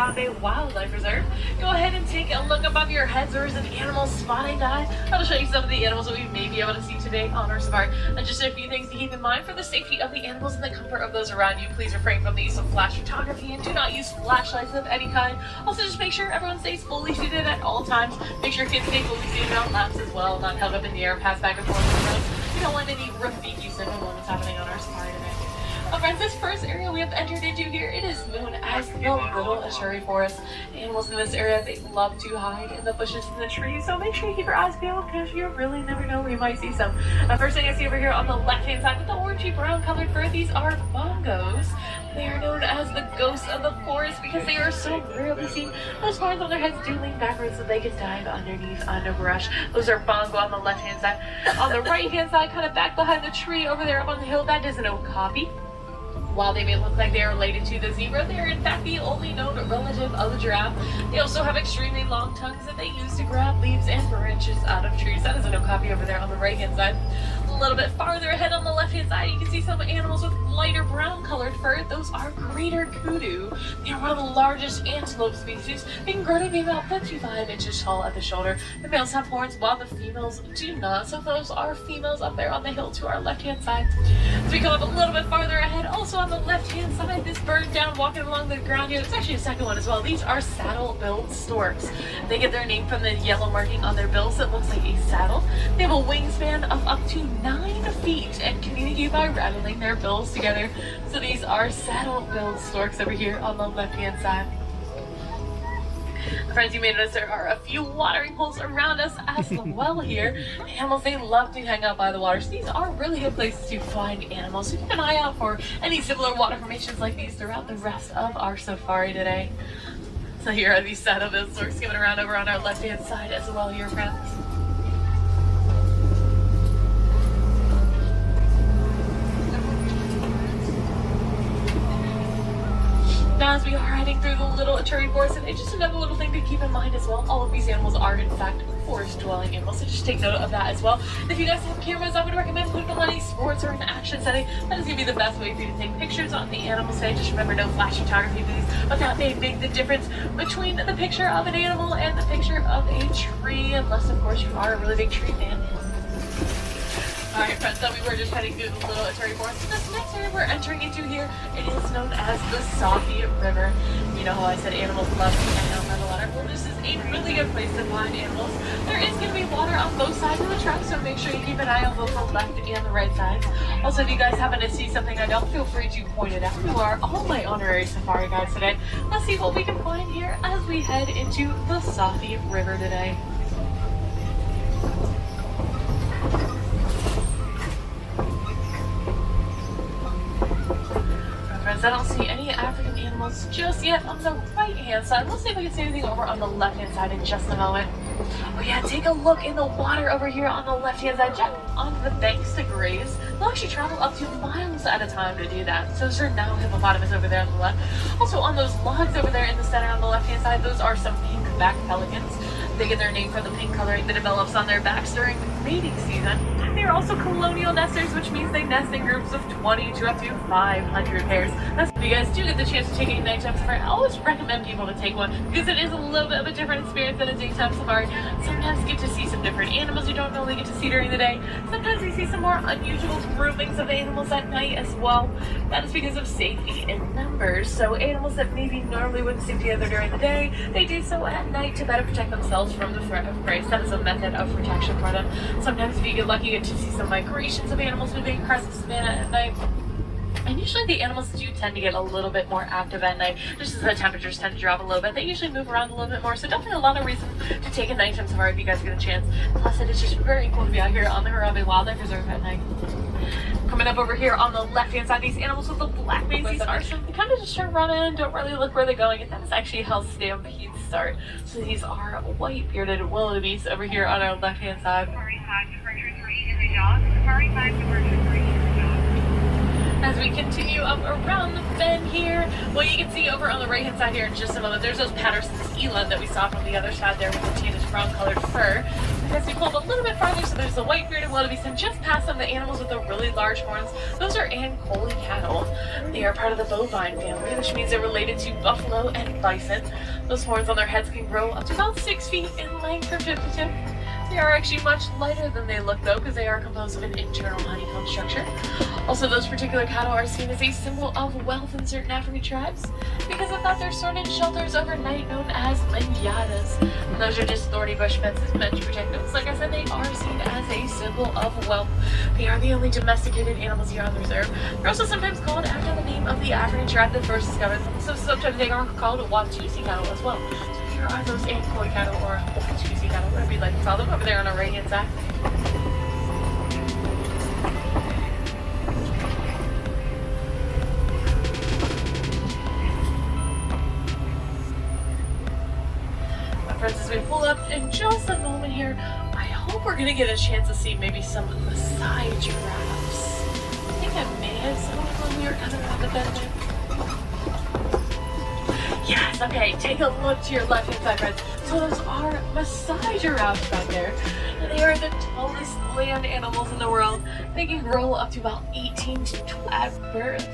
Harambe Wildlife Reserve. Go ahead and take a look above your heads. There is an animal spotting guide. That'll show you some of the animals that we may be able to see today on our safari. And just a few things to keep in mind for the safety of the animals and the comfort of those around you. Please refrain from the use of flash photography and do not use flashlights of any kind. Also, just make sure everyone stays fully seated at all times. Make sure kids stay fully seated on laps as well, not held up in the air, pass back and forth on the roads. We don't want any Rafiki syndrome when it's happening on our safari today. Friends, this first area we have entered into here, it is known as the Little Ashuri Forest. Animals in this area, they love to hide in the bushes and the trees, so make sure you keep your eyes peeled because you really never know where you might see some. First thing I see over here on the left-hand side with the orangey brown colored fur, these are bongos. They are known as the ghosts of the forest because they are so rarely seen. Those horns on their heads do lean backwards so they can dive underneath underbrush. Those are bongo on the left-hand side. On the right-hand side, kind of back behind the tree over there up on the hill, that is an okapi. While they may look like they are related to the zebra, they are in fact the only known relative of the giraffe. They also have extremely long tongues that they use to grab leaves and branches out of trees. That is an okapi over there on the right-hand side. A little bit farther ahead on the left-hand side, you can see some animals with lighter brown colored fur. Those are greater kudu. They are one of the largest antelope species. They can grow to be about 55 inches tall at the shoulder. The males have horns while the females do not. So those are females up there on the hill to our left-hand side. As we come up a little bit farther ahead, also on the left-hand side, this bird down walking along the ground here, it's actually a second one as well. These are saddle-billed storks. They get their name from the yellow marking on their bills that looks like a saddle. They have a wingspan of up to 9 feet and communicate by rattling their bills together. So these are saddle-billed storks over here on the left-hand side. Friends, you may notice there are a few watering holes around us as well here. Animals, they love to hang out by the water, so these are really good places to find animals. So keep an eye out for any similar water formations like these throughout the rest of our safari today. So here are these saddle-billed storks skimming around over on our left-hand side as well here, friends. Now, as we are heading through the Little Ashuri Forest, and just another little thing to keep in mind as well, all of these animals are in fact forest-dwelling animals, so just take note of that as well. If you guys have cameras, I would recommend putting them on any sports or an action setting. That is going to be the best way for you to take pictures on the animals today. Just remember, no flash photography, please. But that may make the difference between the picture of an animal and the picture of a tree, unless, of course, you are a really big tree fan. Alright, friends, so we were just heading through the Little Ashuri Forest. This next area we're entering into here, it is known as the Safi River. You know how I said animals love to hang out by the water? Well, this is a really good place to find animals. There is going to be water on both sides of the track, so make sure you keep an eye on both the left and the right sides. Also, if you guys happen to see something I don't, feel free to point it out. You are all my honorary safari guides today. Let's see what we can find here as we head into the Safi River today. I don't see any African animals just yet on the right-hand side. We'll see if we can see anything over on the left-hand side in just a moment. Oh yeah, take a look in the water over here on the left-hand side. Check on the banks to graze. They'll actually travel up to miles at a time to do that. So there's now hippopotamus over there on the left. Also on those logs over there in the center on the left-hand side, those are some pink-backed pelicans. They get their name from the pink coloring that develops on their backs during mating season. They are also colonial nesters, which means they nest in groups of 20 to up to 500 pairs. That's if you guys do get the chance to take a nighttime safari, I always recommend people to take one because it is a little bit of a different experience than a daytime safari. Sometimes you get to see some different animals you don't normally get to see during the day. Sometimes you see some more unusual groupings of animals at night as well. That is because of safety in numbers. So animals that maybe normally wouldn't stick together during the day, they do so at night to better protect themselves from the threat of prey. So that is a method of protection for them. Sometimes if you get lucky, you get to see some migrations of animals moving across the savanna at night. And usually the animals do tend to get a little bit more active at night, just as the temperatures tend to drop a little bit. They usually move around a little bit more, so definitely a lot of reason to take a nighttime safari if you guys get a chance. Plus, it is just very cool to be out here on the Harambe Wildlife Reserve at night. Coming up over here on the left-hand side, these animals with the black manes, these are some, they kind of just start running, don't really look where they're going, and that is actually how stampedes start. So these are white-bearded wildebeest over here on our left-hand side. Safari 5, departure 3 is a dog. Safari 5, departure 3 is a dog. As we continue up around the bend here, well, you can see over on the right hand side here in just a moment, there's those Patterson's eland that we saw from the other side there with the tannish brown colored fur. As we pull up a little bit farther, so there's the white bearded wildebeest, and just past them, the animals with the really large horns, those are Ankole cattle. They are part of the bovine family, which means they're related to buffalo and bison. Those horns on their heads can grow up to about 6 feet in length from tip to tip. They are actually much lighter than they look though, because they are composed of an internal honeycomb structure. Also, those particular cattle are seen as a symbol of wealth in certain African tribes because of that they're stored in shelters overnight known as manyadas. And those are just thorny bush fences meant to protect them. So like I said, they are seen as a symbol of wealth. They are the only domesticated animals here on the reserve. They're also sometimes called after the name of the African tribe that first discovered them. So sometimes they are called Watusi cattle as well. So here are those Ankole cattle or Watusi cattle, whatever you'd like to call them, over there on our right hand side. Friends, as we pull up in just a moment here, I hope we're gonna get a chance to see maybe some Maasai giraffes. I think I may have seen one when we were coming around the bend. Yes, okay, take a look to your left hand side, friends. So those are Maasai giraffes back there. And they are the tallest land animals in the world. They can grow up to about 18 to 12 at birth.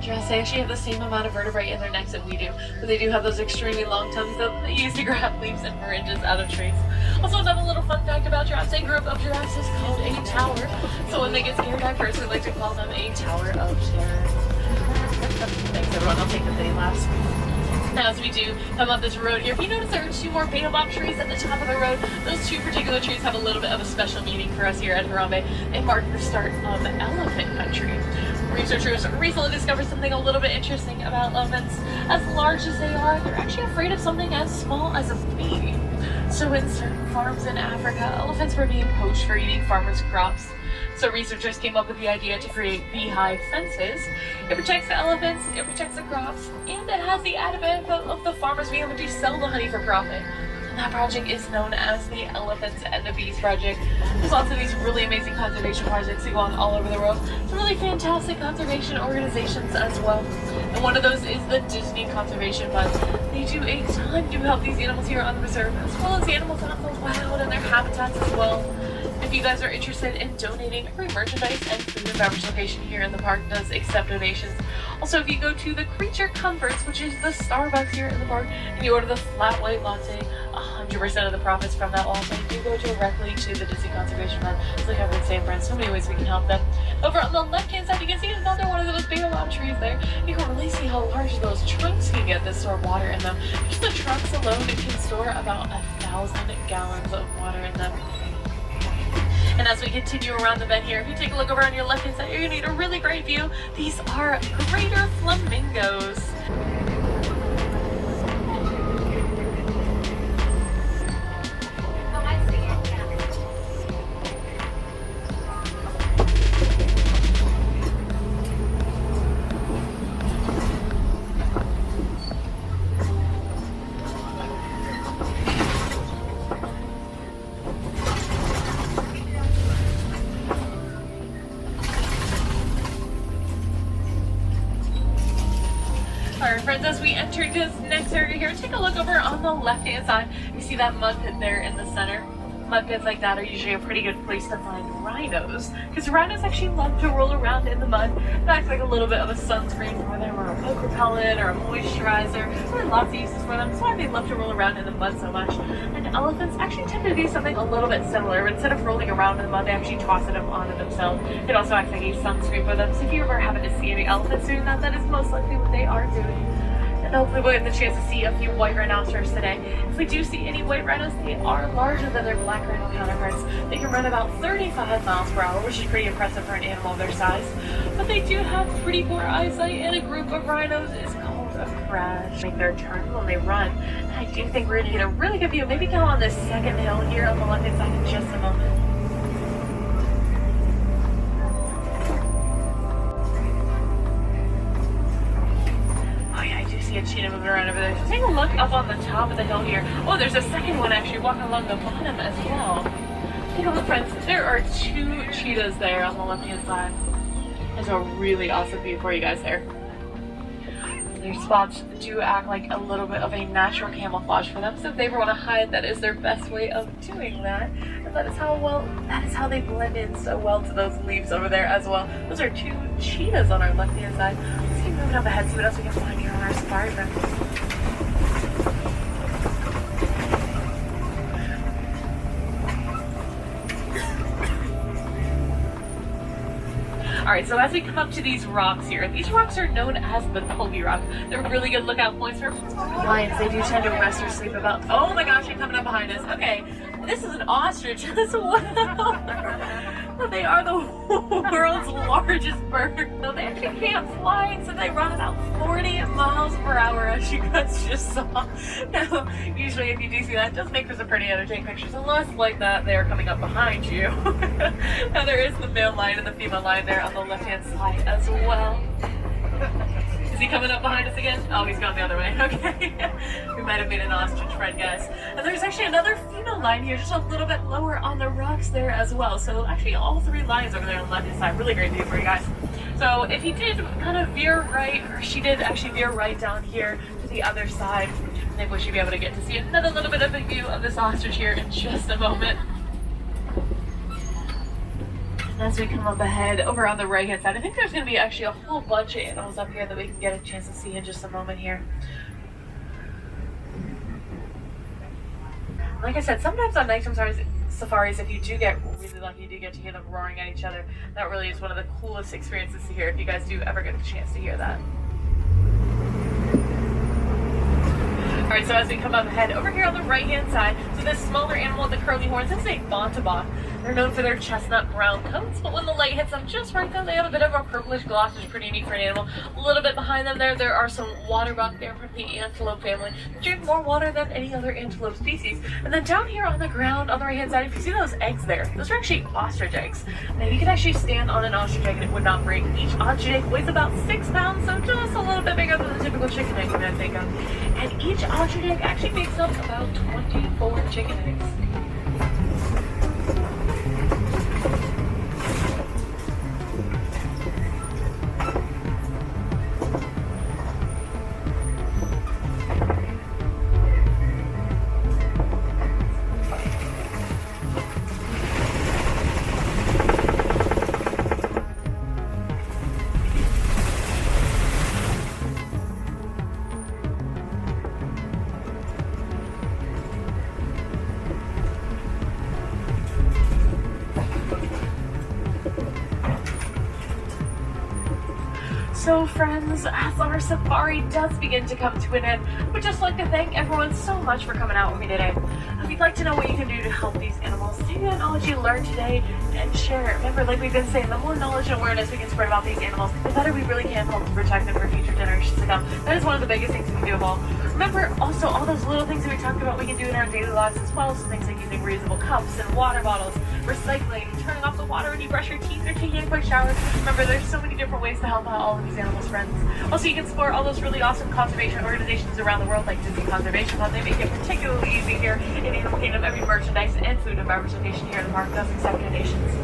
Giraffes actually have the same amount of vertebrae in their necks that we do, but they do have those extremely long tongues that they use to grab leaves and branches out of trees. Also, another little fun fact about giraffes, a group of giraffes is called a tower. So when they get scared at first, we like to call them a tower of terror. Thanks everyone, I'll take the day laughs. Now as we do come up this road here, if you notice there are 2 more baobab trees at the top of the road, those 2 particular trees have a little bit of a special meaning for us here at Harambe. They mark the start of elephant country. Researchers recently discovered something a little bit interesting about elephants. As large as they are, they're actually afraid of something as small as a bee. So in certain farms in Africa, elephants were being poached for eating farmers' crops. So researchers came up with the idea to create beehive fences. It protects the elephants, it protects the crops, and it has the added benefit of the farmers being able to sell the honey for profit. And that project is known as the Elephants and the Bees Project. There's lots of these really amazing conservation projects that go on all over the world. Some really fantastic conservation organizations as well. And one of those is the Disney Conservation Fund. They do a ton to help these animals here on the reserve, as well as the animals out in the wild and their habitats as well. If you guys are interested in donating, every merchandise and food and beverage location here in the park does accept donations. Also, if you go to the Creature Comforts, which is the Starbucks here in the park, and you order the flat white latte, 100% of the profits from that latte do go directly to the Disney Conservation Fund. So like I've been saying, friends, so many ways we can help them. Over on the left-hand side, you can see another one of those baobab trees there. You can really see how large those trunks can get that store water in them. Just the trunks alone can store about 1,000 gallons of water in them. And as we continue around the bend here, if you take a look over on your left-hand side, you're going to get a really great view. These are greater flamingos. Alright friends, as we enter this next area here, take a look over on the left hand side. You see that mud pit there in the center? Mud pits like that are usually a pretty good place to find rhinos, because rhinos actually love to roll around in the mud. It acts like a little bit of a sunscreen for them, or a bug repellent, or a moisturizer. There are lots of uses for them. That's why they love to roll around in the mud so much. And elephants actually tend to do something a little bit similar. Instead of rolling around in the mud, they actually toss it up onto themselves. It also acts like a sunscreen for them. So if you ever happen to see any elephants doing that, that is most likely what they are doing. And hopefully we'll get the chance to see a few white rhinoceros today. If we do see any white rhinos, they are larger than their black rhino counterparts. They can run about 35 miles per hour, which is pretty impressive for an animal of their size. But they do have pretty poor eyesight, and a group of rhinos is called a crash. Make their turn when they run. And I do think we're going to get a really good view. Maybe go on this second hill here on the left-hand side in just a moment. See a cheetah moving around over there. So take a look up on the top of the hill here. Oh, there's a second one actually walking along the bottom as well. Take a look, friends. There are 2 cheetahs there on the left-hand side. There's a really awesome view for you guys there. Their spots do act like a little bit of a natural camouflage for them, so if they ever want to hide, that is their best way of doing that. And that is how they blend in so well to those leaves over there as well. Those are two cheetahs on our left-hand side. Let's keep moving up ahead, see what else we can find here on our safari, friends. Alright, so as we come up to these rocks here, these rocks are known as the Colby Rock. They're really good lookout points for lions. They do tend to rest or sleep about. Oh my gosh, they're coming up behind us. Okay, this is an ostrich as well. They are the world's largest bird. No, they actually can't fly, so they run about 40 miles per hour, as you guys just saw. Now, usually if you do see that, it does make for some pretty entertaining pictures, unless like that, they are coming up behind you. Now there is the male lion and the female lion there on the left-hand side as well. Is he coming up behind us again? Oh, he's gone the other way. Okay. We might have made an ostrich friend, guys. And there's actually another female lion here, just a little bit lower on the rocks there as well. So actually all three lions over there on the left-hand side. Really great view for you guys. So if he did kind of veer right, or she did actually veer right down here to the other side, maybe we should be able to get to see another little bit of a view of this ostrich here in just a moment. As we come up ahead, over on the right-hand side, I think there's going to be actually a whole bunch of animals up here that we can get a chance to see in just a moment here. Like I said, sometimes on nighttime safaris, if you do get really lucky, you do get to hear them roaring at each other. That really is one of the coolest experiences to hear if you guys do ever get a chance to hear that. Alright, so as we come up ahead, over here on the right-hand side, so this smaller animal with the curly horns, this is a bontebok. They're known for their chestnut brown coats, but when the light hits them just right though, they have a bit of a purplish gloss, which is pretty unique for an animal. A little bit behind them there are some waterbuck there from the antelope family. They drink more water than any other antelope species. And then down here on the ground, on the right-hand side, if you see those eggs there, those are actually ostrich eggs. Now you can actually stand on an ostrich egg and it would not break. Each ostrich egg weighs about 6 pounds, so just a little bit bigger than the typical chicken egg you might think of. And each ostrich egg actually makes up about 24 chicken eggs. So friends, as our safari does begin to come to an end, I would just like to thank everyone so much for coming out with me today. If you'd like to know what you can do to help these animals, take the knowledge you learned today and share it. Remember, like we've been saying, the more knowledge and awareness we can spread about these animals, the better we really can help to protect them for future generations to come. That is one of the biggest things we can do of all. Remember also all those little things that we talked about we can do in our daily lives as well, so things like using reusable cups and water bottles, recycling, turning off the water when you brush your teeth or taking a quick shower. Remember, there's so many different ways to help out all of these animals, friends. Also, you can support all those really awesome conservation organizations around the world like Disney Conservation Fund. They make it particularly easy here in Animal Kingdom. Every merchandise and food and beverage location here in the park does accept donations.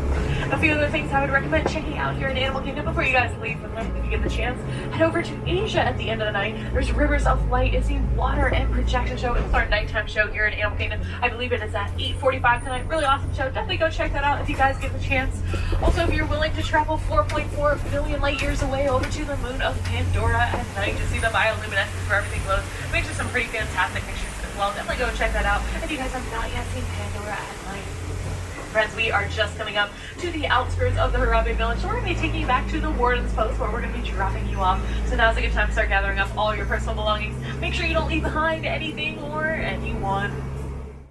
A few other things I would recommend checking out here in Animal Kingdom before you guys leave for the night if you get the chance. Head over to Asia at the end of the night. There's Rivers of Light. It's the water and projection show. It's our nighttime show here in Animal Kingdom. I believe it is at 8:45 tonight. Really awesome show. Definitely go check that out if you guys get the chance. Also, if you're willing to travel 4.4 billion light years away over to the moon of Pandora at night to see the bioluminescence where everything glows, it makes for some pretty fantastic pictures as well. Definitely go check that out if you guys have not yet seen Pandora at night. Friends, we are just coming up to the outskirts of the Harambe village, so we're going to be taking you back to the Warden's Post where we're going to be dropping you off. So now's a good time to start gathering up all your personal belongings. Make sure you don't leave behind anything or anyone.